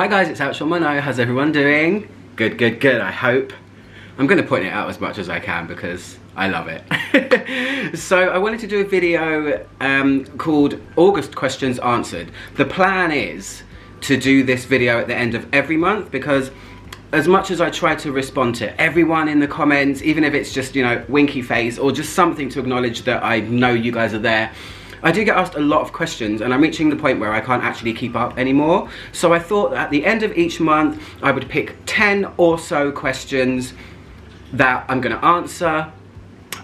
Hi guys, it's Actual Mono. How's everyone doing? Good, good, good, I hope. I'm going to point it out as much as I can because I love it. So I wanted to do a video called August Questions Answered. The plan is to do this video at the end of every month because as much as I try to respond to everyone in the comments, even if it's just, you know, winky face or just something to acknowledge that I know you guys are there, I do get asked a lot of questions and I'm reaching the point where I can't actually keep up anymore. So I thought that at the end of each month, I would pick 10 or so questions that I'm going to answer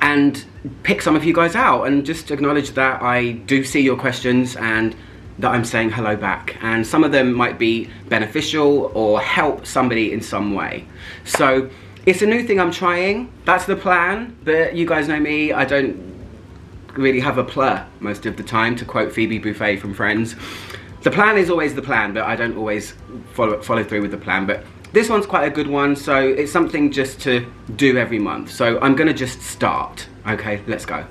and pick some of you guys out and just acknowledge that I do see your questions and that I'm saying hello back. And some of them might be beneficial or help somebody in some way. So it's a new thing I'm trying. That's the plan. But you guys know me, I don't really have a plur most of the time, to quote Phoebe Buffay from Friends. The plan is always the plan, but I don't always follow through with the plan. But this one's quite a good one, so it's something just to do every month. So I'm gonna just start. Okay, let's go.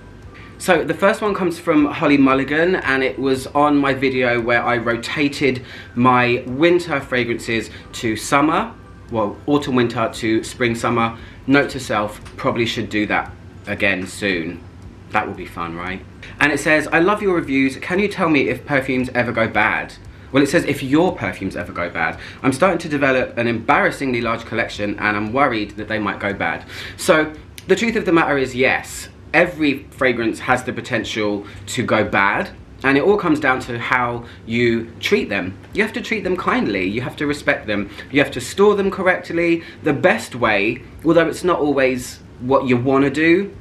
So the first one comes from Holly Mulligan, and it was on my video where I rotated my winter fragrances to summer, well, autumn winter to spring summer. Note to self, probably should do that again soon. That will be fun, right? And it says, I love your reviews. Can you tell me if perfumes ever go bad? Well, it says if your perfumes ever go bad. I'm starting to develop an embarrassingly large collection and I'm worried that they might go bad. So the truth of the matter is yes, every fragrance has the potential to go bad. And it all comes down to how you treat them. You have to treat them kindly, you have to respect them, you have to store them correctly. The best way, although it's not always what you want to do,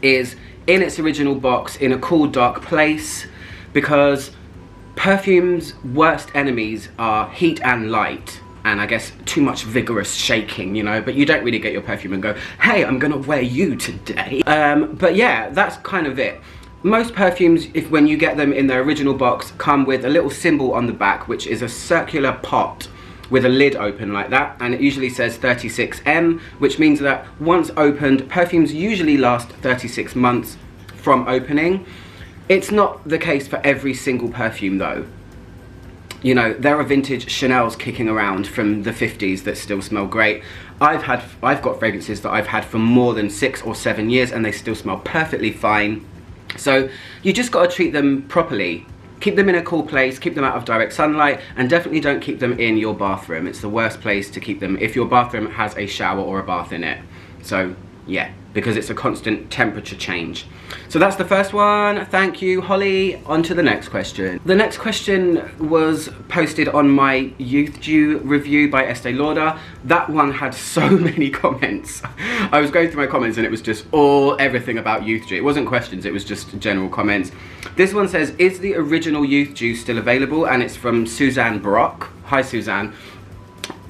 is in its original box, in a cool, dark place, because perfume's worst enemies are heat and light, and I guess too much vigorous shaking, you know, but you don't really get your perfume and go, hey, I'm gonna wear you today. But yeah, that's kind of it. Most perfumes, when you get them in their original box, come with a little symbol on the back, which is a circular pot with a lid open like that, and it usually says 36M, which means that once opened, perfumes usually last 36 months from opening. It's not the case for every single perfume though. You know, there are vintage Chanel's kicking around from the 50s that still smell great. I've got fragrances that I've had for more than 6 or 7 years and they still smell perfectly fine. So you just got to treat them properly. Keep them in a cool place, keep them out of direct sunlight, and definitely don't keep them in your bathroom. It's the worst place to keep them if your bathroom has a shower or a bath in it. So yeah, because it's a constant temperature change. So that's the first one. Thank you, Holly. On to the next question. The next question was posted on my Youth Dew review by Estee Lauder. That one had so many comments. I was going through my comments and it was just everything about Youth Dew. It wasn't questions, it was just general comments. This one says, is the original Youth Dew still available? And it's from Suzanne Brock. Hi, Suzanne.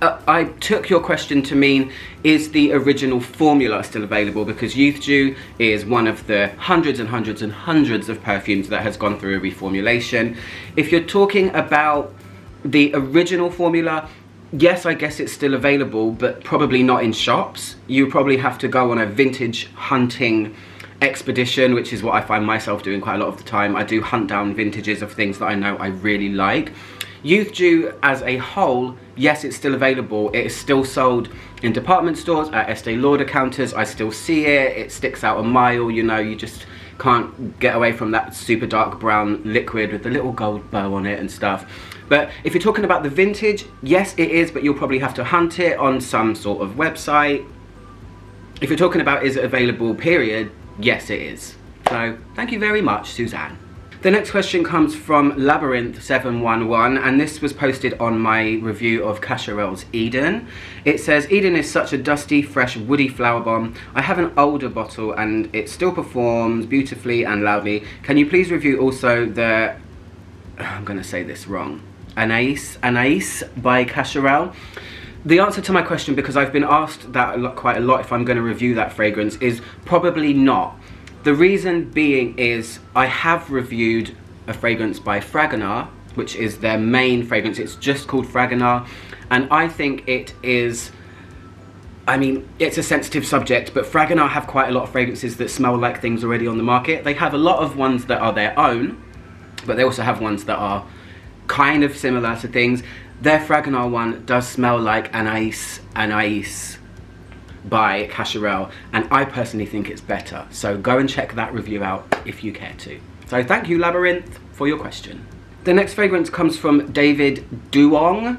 I took your question to mean, is the original formula still available? Because Youth Dew is one of the hundreds and hundreds and hundreds of perfumes that has gone through a reformulation. If you're talking about the original formula, yes, I guess it's still available, but probably not in shops. You probably have to go on a vintage hunting expedition, which is what I find myself doing quite a lot of the time. I do hunt down vintages of things that I know I really like. Youth Dew as a whole, yes, it's still available. It is still sold in department stores, at Estee Lauder counters. I still see it. It sticks out a mile, you know, you just can't get away from that super dark brown liquid with the little gold bow on it and stuff. But if you're talking about the vintage, yes, it is, but you'll probably have to hunt it on some sort of website. If you're talking about is it available, period, yes, it is. So thank you very much, Suzanne. The next question comes from Labyrinth711, and this was posted on my review of Cacharel's Eden. It says, Eden is such a dusty, fresh, woody flower bomb. I have an older bottle and it still performs beautifully and loudly. Can you please review also the, I'm gonna say this wrong, Anais by Cacharel? The answer to my question, because I've been asked that quite a lot if I'm gonna review that fragrance, is probably not. The reason being is I have reviewed a fragrance by Fragonard, which is their main fragrance. It's just called Fragonard, and I think it is, I mean, it's a sensitive subject, but Fragonard have quite a lot of fragrances that smell like things already on the market. They have a lot of ones that are their own, but they also have ones that are kind of similar to things. their Fragonard one does smell like Anais by Cacharel, and I personally think it's better. So go and check that review out if you care to. So thank you, Labyrinth, for your question. The next fragrance comes from David Duong,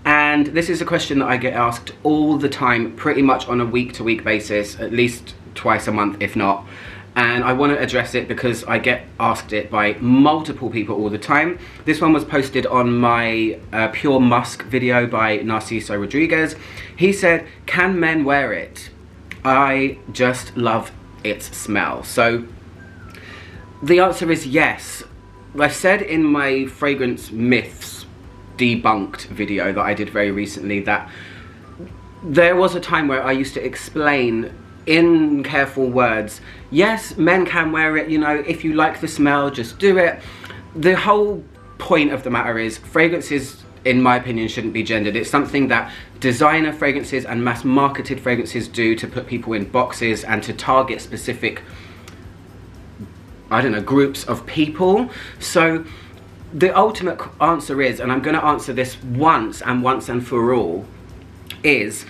and this is a question that I get asked all the time, pretty much on a week-to-week basis, at least twice a month, if not. And I want to address it because I get asked it by multiple people all the time. This one was posted on my Pure Musk video by Narciso Rodriguez. He said, can men wear it? I just love its smell. So the answer is yes. I said in my Fragrance Myths Debunked video that I did very recently that there was a time where I used to explain in careful words, yes, men can wear it, you know, if you like the smell, just do it. The whole point of the matter is fragrances, in my opinion, shouldn't be gendered. It's something that designer fragrances and mass marketed fragrances do to put people in boxes and to target specific, I don't know, groups of people. So the ultimate answer is, and I'm going to answer this once and for all, is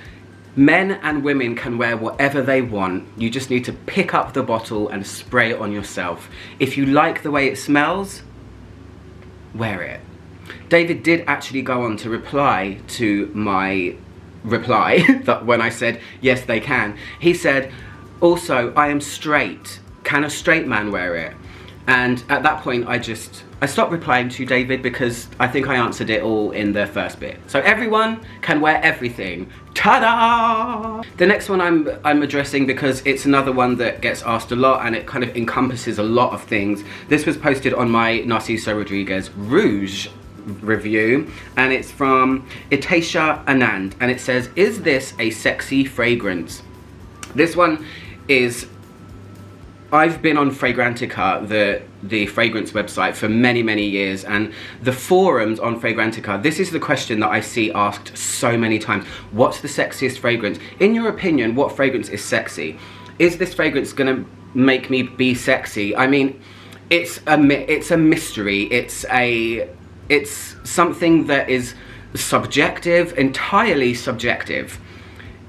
men and women can wear whatever they want. You just need to pick up the bottle and spray it on yourself. If you like the way it smells, wear it. David did actually go on to reply to my reply that when I said, yes, they can. He said, also, I am straight. Can a straight man wear it? And at that point, I stopped replying to David because I think I answered it all in the first bit. So everyone can wear everything. Ta-da! The next one I'm addressing because it's another one that gets asked a lot and it kind of encompasses a lot of things. This was posted on my Narciso Rodriguez Rouge review, and it's from Itasha Anand, and it says, is this a sexy fragrance? This one is, I've been on Fragrantica, the fragrance website, for many years, and the forums on Fragrantica, this is the question that I see asked so many times. What's the sexiest fragrance? In your opinion, what fragrance is sexy? Is this fragrance gonna make me be sexy? I mean, it's a mystery. It's something that is subjective, entirely subjective.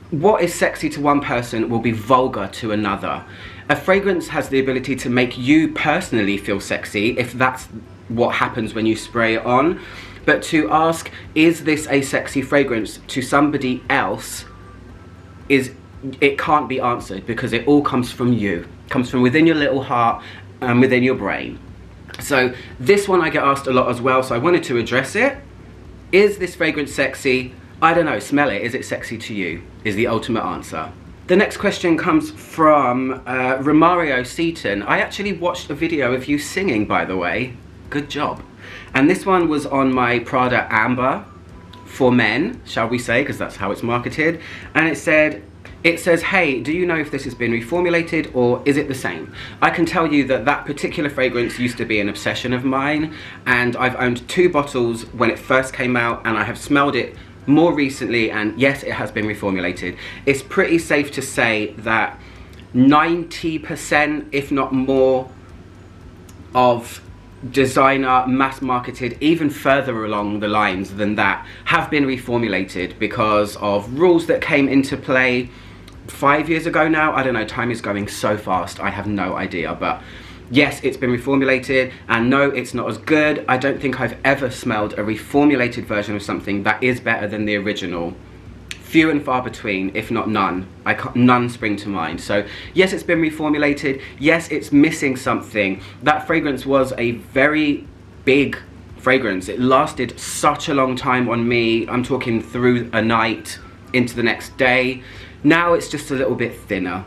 What is sexy to one person will be vulgar to another. A fragrance has the ability to make you personally feel sexy, if that's what happens when you spray it on. But to ask, is this a sexy fragrance, to somebody else, it can't be answered, because it all comes from you. It comes from within your little heart and within your brain. So this one I get asked a lot as well, so I wanted to address it. Is this fragrance sexy? I don't know, smell it. Is it sexy to you? Is the ultimate answer. The next question comes from Romario Seaton. I actually watched a video of you singing, by the way. Good job. And this one was on my Prada Amber for men, shall we say, because that's how it's marketed. And it says, hey, do you know if this has been reformulated or is it the same? I can tell you that that particular fragrance used to be an obsession of mine, and I've owned 2 bottles when it first came out, and I have smelled it more recently, and yes, it has been reformulated. It's pretty safe to say that 90%, if not more, of designer, mass marketed, even further along the lines than that, have been reformulated because of rules that came into play 5 years ago now. I don't know, time is going so fast, I have no idea, but yes, it's been reformulated, and no, it's not as good. I don't think I've ever smelled a reformulated version of something that is better than the original. Few and far between, if not none. None spring to mind. So yes, it's been reformulated. Yes, it's missing something. That fragrance was a very big fragrance. It lasted such a long time on me. I'm talking through a night into the next day. Now it's just a little bit thinner,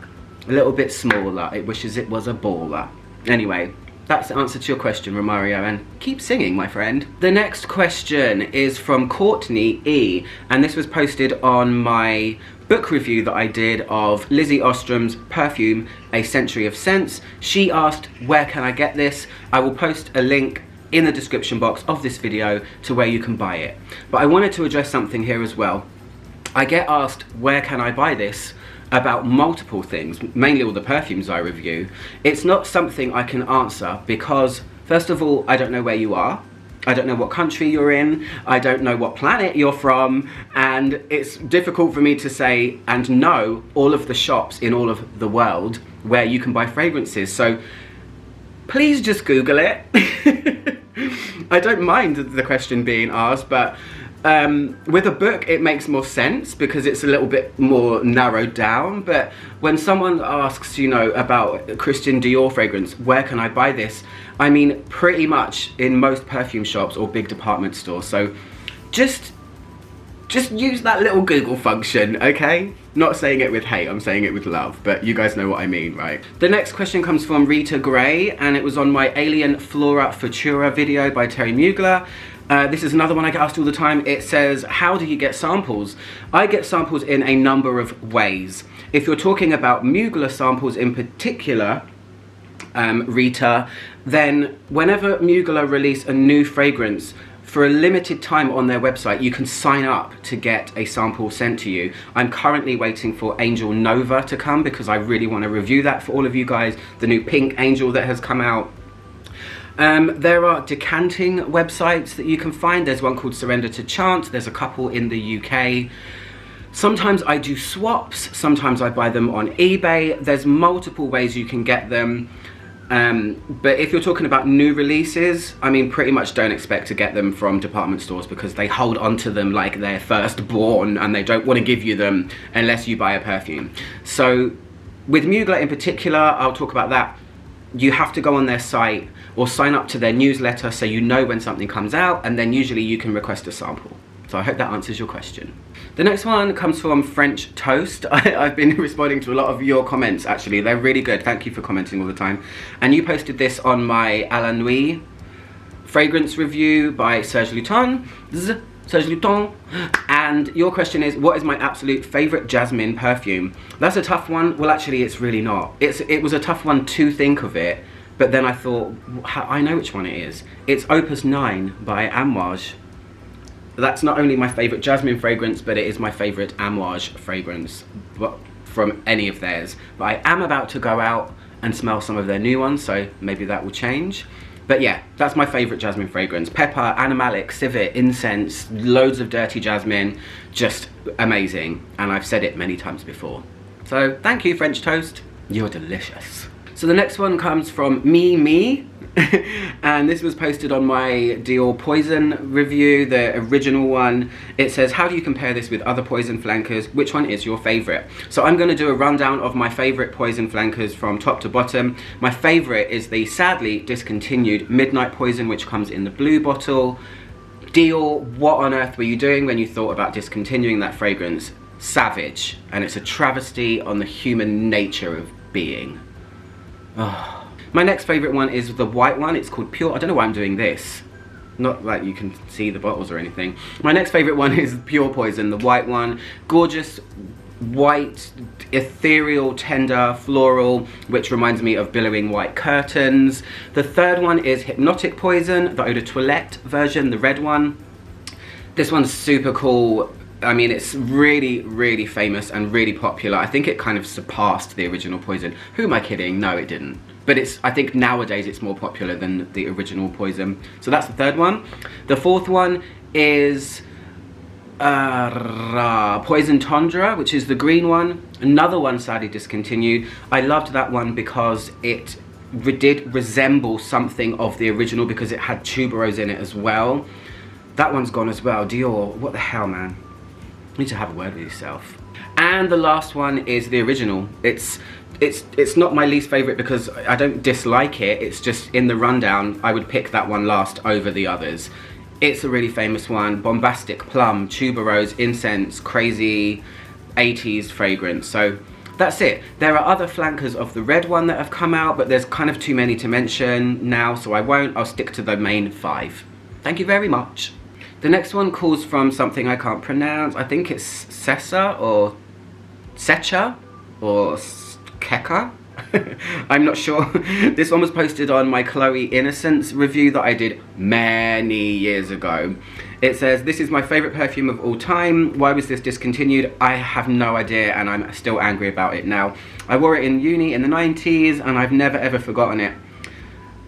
a little bit smaller. It wishes it was a baller. Anyway, that's the answer to your question, Romario, and keep singing, my friend. The next question is from Courtney E, and this was posted on my book review that I did of Lizzie Ostrom's Perfume, A Century of Scents. She asked, where can I get this? I will post a link in the description box of this video to where you can buy it. But I wanted to address something here as well. I get asked, where can I buy this? About multiple things, mainly all the perfumes I review. It's not something I can answer because, first of all, I don't know where you are. I don't know what country you're in, I don't know what planet you're from, and it's difficult for me to say and know all of the shops in all of the world where you can buy fragrances. So please just Google it. I don't mind the question being asked, but with a book it makes more sense because it's a little bit more narrowed down. But when someone asks, you know, about Christian Dior fragrance, where can I buy this? I mean, pretty much in most perfume shops or big department stores. So just use that little Google function, okay? Not saying it with hate, I'm saying it with love, but you guys know what I mean, right? The next question comes from Rita Gray, and it was on my Alien Flora Futura video by Terry Mugler. This is another one I get asked all the time. It says, how do you get samples? I get samples in a number of ways. If you're talking about Mugler samples in particular, Rita, then whenever Mugler release a new fragrance, for a limited time on their website, you can sign up to get a sample sent to you. I'm currently waiting for Angel Nova to come because I really want to review that for all of you guys, the new pink Angel that has come out. There are decanting websites that you can find. There's one called Surrender to Chance. There's a couple in the UK. Sometimes I do swaps. Sometimes I buy them on eBay. There's multiple ways you can get them. But if you're talking about new releases, I mean, pretty much don't expect to get them from department stores because they hold onto them like they're firstborn and they don't want to give you them unless you buy a perfume. So with Mugler in particular, I'll talk about that. You have to go on their site or sign up to their newsletter so you know when something comes out, and then usually you can request a sample. So I hope that answers your question. The next one comes from French Toast. I've been responding to a lot of your comments, actually. They're really good. Thank you for commenting all the time. And you posted this on my A la Nuit fragrance review by Serge Luton. And your question is, what is my absolute favorite jasmine perfume? That's a tough one. Well, actually, it's really not. It was a tough one to think of it, but then I thought, I know which one it is. It's Opus 9 by Amouage. That's not only my favorite jasmine fragrance, but it is my favorite Amouage fragrance from any of theirs. But I am about to go out and smell some of their new ones, so maybe that will change. But yeah, that's my favorite jasmine fragrance. Pepper, animalic, civet, incense, loads of dirty jasmine, just amazing. And I've said it many times before. So thank you, French Toast. You're delicious. So the next one comes from Me. And this was posted on my Dior Poison review, the original one. It says, how do you compare this with other Poison flankers? Which one is your favorite? So I'm going to do a rundown of my favorite Poison flankers from top to bottom. My favorite is the sadly discontinued Midnight Poison, which comes in the blue bottle. Dior, what on earth were you doing when you thought about discontinuing that fragrance? Savage. And it's a travesty on the human nature of being. Oh. My next favourite one is the white one. It's called Pure. I don't know why I'm doing this. Not like you can see the bottles or anything. My next favourite one is Pure Poison, the white one. Gorgeous, white, ethereal, tender, floral, which reminds me of billowing white curtains. The third one is Hypnotic Poison, the Eau de Toilette version, the red one. This one's super cool. I mean, it's really, really famous and really popular. I think it kind of surpassed the original Poison. Who am I kidding? No, it didn't. But I think nowadays it's more popular than the original Poison. So that's the third one. The fourth one is Poison Tundra, which is the green one. Another one sadly discontinued. I loved that one because it did resemble something of the original because it had tuberose in it as well. That one's gone as well. Dior, what the hell, man? You need to have a word with yourself. And the last one is the original. It's not my least favorite because I don't dislike it. It's just in the rundown, I would pick that one last over the others. It's a really famous one. Bombastic plum, tuberose, incense, crazy 80s fragrance. So that's it. There are other flankers of the red one that have come out, but there's kind of too many to mention now, so I won't. I'll stick to the main 5. Thank you very much. The next one calls from something I can't pronounce. I think it's Sessa or Secha or Keka. I'm not sure. This one was posted on my Chloe Innocence review that I did many years ago. It says, this is my favorite perfume of all time. Why was this discontinued? I have no idea and I'm still angry about it now. I wore it in uni in the 90s and I've never ever forgotten it.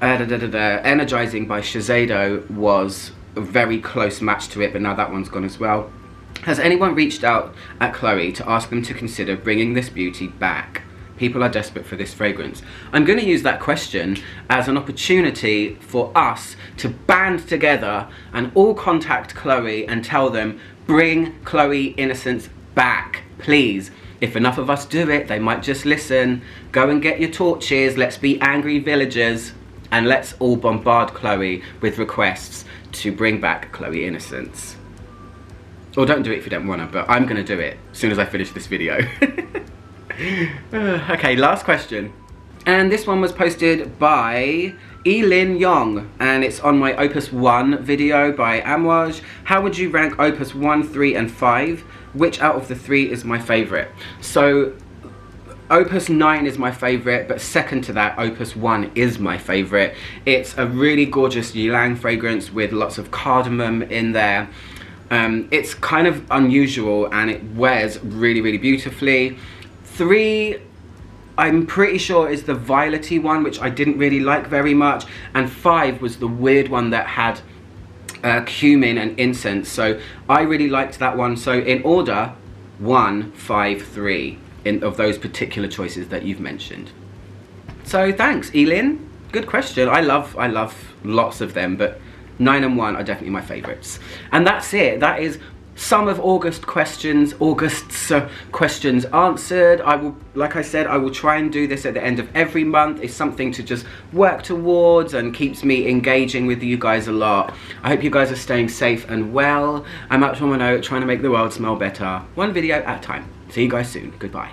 Energizing by Shiseido was a very close match to it, but now that one's gone as well. Has anyone reached out at Chloe to ask them to consider bringing this beauty back? People are desperate for this fragrance. I'm going to use that question as an opportunity for us to band together and all contact Chloe and tell them, bring Chloe Innocence back, please. If enough of us do it, they might just listen. Go and get your torches, let's be angry villagers, and let's all bombard Chloe with requests to bring back Chloe Innocence. Or don't do it if you don't want to, but I'm going to do it as soon as I finish this video. Okay, last question. And this one was posted by Elin Yong, and it's on my Opus 1 video by Amouage. How would you rank Opus 1, 3 and 5? Which out of the 3 is my favourite? So Opus 9 is my favourite, but second to that, Opus 1 is my favourite. It's a really gorgeous ylang fragrance with lots of cardamom in there. It's kind of unusual and it wears really, really beautifully. 3, I'm pretty sure is the violety one, which I didn't really like very much. And 5 was the weird one that had cumin and incense. So I really liked that one. So in order, 1, 5, 3 of those particular choices that you've mentioned. So thanks, Elin. Good question. I love lots of them, but 9 and 1 are definitely my favourites. And that's it. That is some of August's questions answered. I will, like I said, I will try and do this at the end of every month. It's something to just work towards and keeps me engaging with you guys a lot. I hope you guys are staying safe and well. I'm out on my note trying to make the world smell better, one video at a time. See you guys soon. Goodbye.